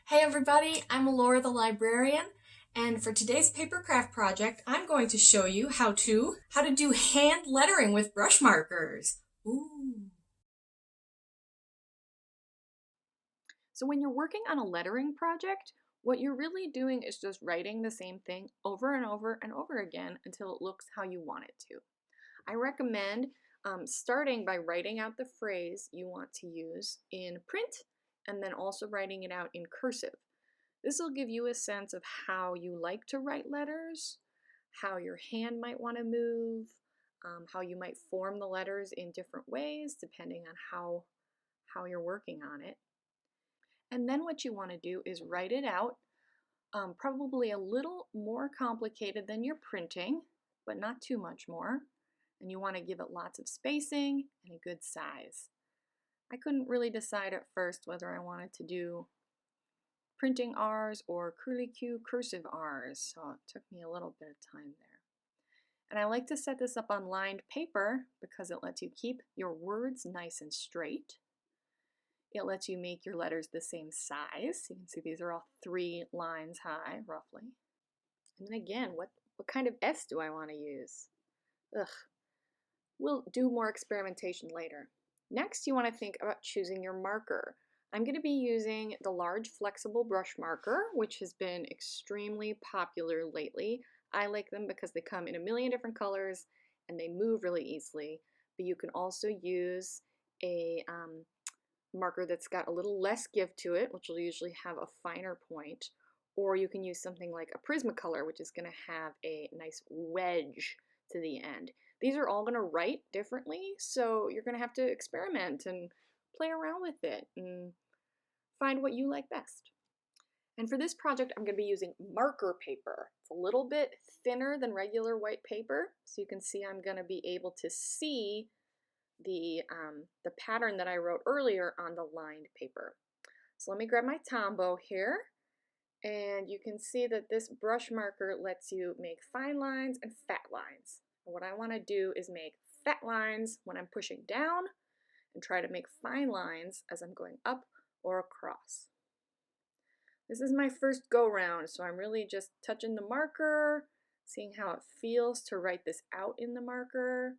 Hey everybody, I'm Laura the librarian, and for today's PaperCraft project, I'm going to show you how to do hand lettering with brush markers. Ooh. So when you're working on a lettering project, what you're really doing is just writing the same thing over and over and over again until it looks how you want it to. I recommend starting by writing out the phrase you want to use in print and then also writing it out in cursive. This will give you a sense of how you like to write letters, how your hand might want to move, how you might form the letters in different ways depending on how you're working on it. And then what you want to do is write it out, probably a little more complicated than you're printing, but not too much more. And you want to give it lots of spacing and a good size. I couldn't really decide at first whether I wanted to do printing R's or curly-Q cursive R's, so it took me a little bit of time there. And I like to set this up on lined paper because it lets you keep your words nice and straight. It lets you make your letters the same size. You can see these are all 3 lines high, roughly. And then again, what kind of S do I want to use? Ugh. We'll do more experimentation later. Next, you want to think about choosing your marker. I'm going to be using the large flexible brush marker, which has been extremely popular lately. I like them because they come in a million different colors and they move really easily. But you can also use a marker that's got a little less give to it, which will usually have a finer point, or you can use something like a Prismacolor, which is going to have a nice wedge to the end. These are all going to write differently, so you're going to have to experiment and play around with it and find what you like best. And for this project, I'm going to be using marker paper. It's a little bit thinner than regular white paper, so you can see I'm going to be able to see the pattern that I wrote earlier on the lined paper. So let me grab my Tombow here, and you can see that this brush marker lets you make fine lines and fat lines. And what I want to do is make fat lines when I'm pushing down and try to make fine lines as I'm going up or across. This is my first go round, so I'm really just touching the marker, seeing how it feels to write this out in the marker.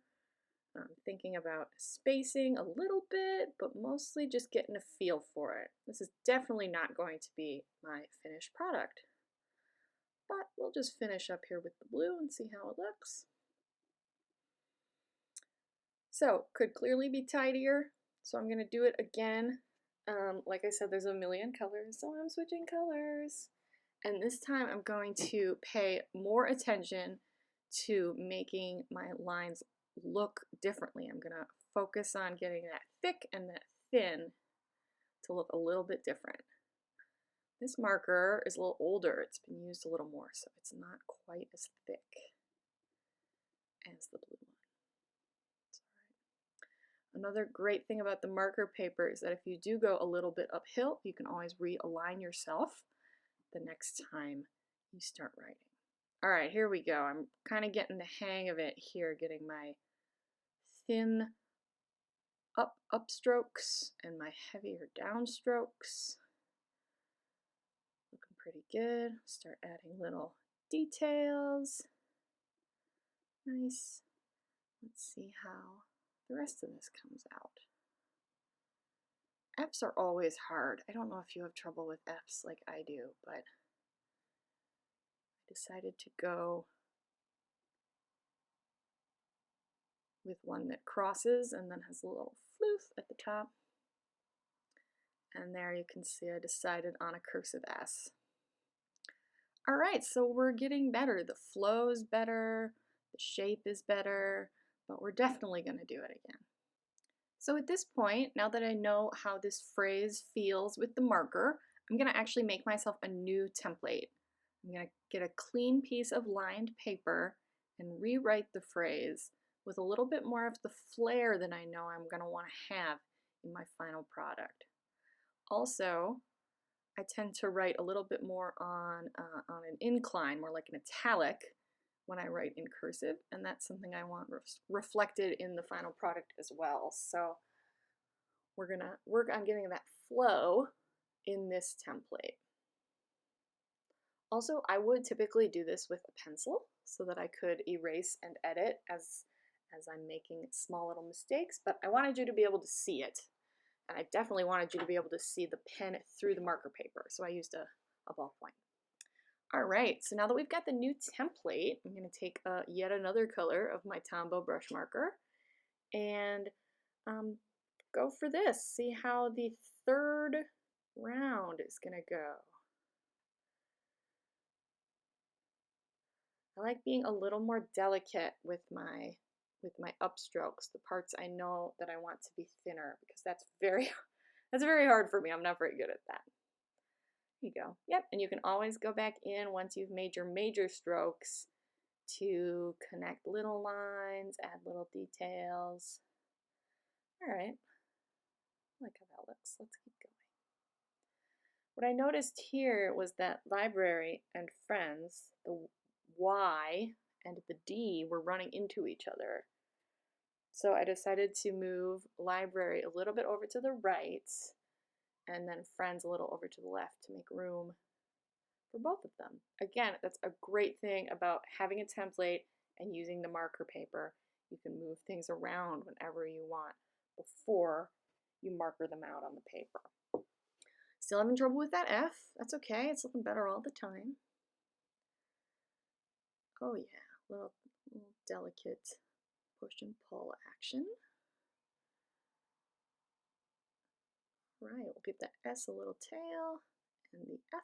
Thinking about spacing a little bit, but mostly just getting a feel for it. This is definitely not going to be my finished product, but we'll just finish up here with the blue and see how it looks. So, could clearly be tidier, so I'm going to do it again. Like I said, there's a million colors, so I'm switching colors. And this time I'm going to pay more attention to making my lines look differently. I'm going to focus on getting that thick and that thin to look a little bit different. This marker is a little older. It's been used a little more, so it's not quite as thick as the blue one. Another great thing about the marker paper is that if you do go a little bit uphill, you can always realign yourself the next time you start writing. All right, here we go. I'm kind of getting the hang of it here, getting my thin upstrokes and my heavier downstrokes. Looking pretty good. Start adding little details. Nice. Let's see how the rest of this comes out. F's are always hard. I don't know if you have trouble with F's like I do, but I decided to go with one that crosses and then has a little floof at the top. And there you can see I decided on a cursive S. All right, so we're getting better. The flow is better, the shape is better, but we're definitely going to do it again. So at this point, now that I know how this phrase feels with the marker, I'm going to actually make myself a new template. I'm going to get a clean piece of lined paper and rewrite the phrase with a little bit more of the flair that I know I'm going to want to have in my final product. Also, I tend to write a little bit more on an incline, more like an italic, when I write in cursive, and that's something I want reflected in the final product as well. So we're gonna work on getting that flow in this template. Also, I would typically do this with a pencil so that I could erase and edit as I'm making small little mistakes, but I wanted you to be able to see it. And I definitely wanted you to be able to see the pen through the marker paper, so I used a ballpoint. All right, so now that we've got the new template, I'm going to take yet another color of my Tombow brush marker and go for this. See how the third round is going to go. I like being a little more delicate with my upstrokes, the parts I know that I want to be thinner, because that's very hard for me. I'm not very good at that. Here you go. Yep, and you can always go back in once you've made your major strokes to connect little lines, add little details. All right, I like how that looks. Let's keep going. What I noticed here was that library and friends, the Y and the D were running into each other. So I decided to move library a little bit over to the right and then friends a little over to the left to make room for both of them. Again, that's a great thing about having a template and using the marker paper. You can move things around whenever you want before you marker them out on the paper. Still having trouble with that F? That's okay, it's looking better all the time. Oh yeah, little delicate push and pull action. Right, we'll give the S a little tail and the F.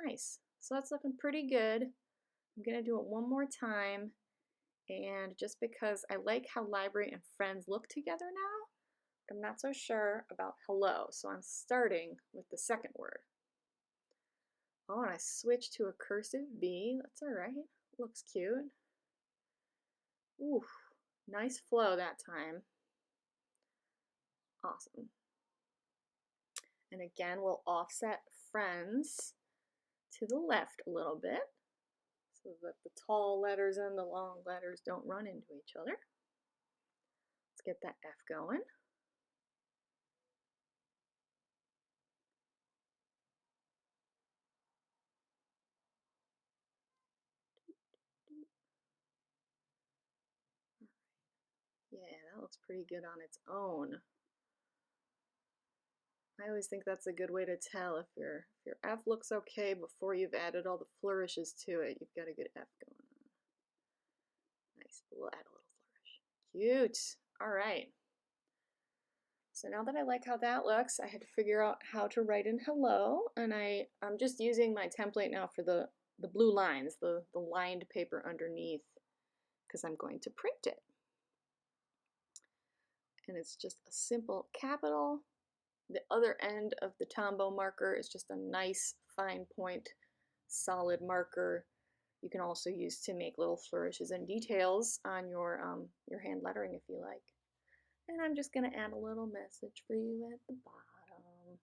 Nice. So that's looking pretty good. I'm going to do it one more time. And just because I like how library and friends look together now, I'm not so sure about hello. So I'm starting with the second word. Oh, and I switched to a cursive B. That's all right. Looks cute. Ooh, nice flow that time. Awesome. And again, we'll offset friends to the left a little bit so that the tall letters and the long letters don't run into each other. Let's get that F going. Yeah, that looks pretty good on its own. I always think that's a good way to tell if your F looks okay before you've added all the flourishes to it. You've got a good F going on. Nice, we'll add a little flourish. Cute. All right. So now that I like how that looks, I had to figure out how to write in hello, and I'm just using my template now for the blue lines, the lined paper underneath, because I'm going to print it. And it's just a simple capital. The other end of the Tombow marker is just a nice fine point solid marker. You can also use to make little flourishes and details on your hand lettering if you like. And I'm just going to add a little message for you at the bottom.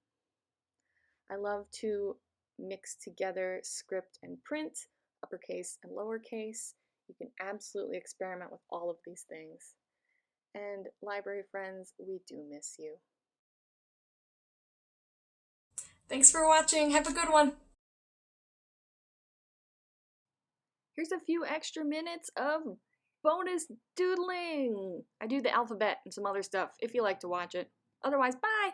I love to mix together script and print, uppercase and lowercase. You can absolutely experiment with all of these things. And library friends, we do miss you. Thanks for watching. Have a good one. Here's a few extra minutes of bonus doodling. I do the alphabet and some other stuff if you like to watch it. Otherwise, bye!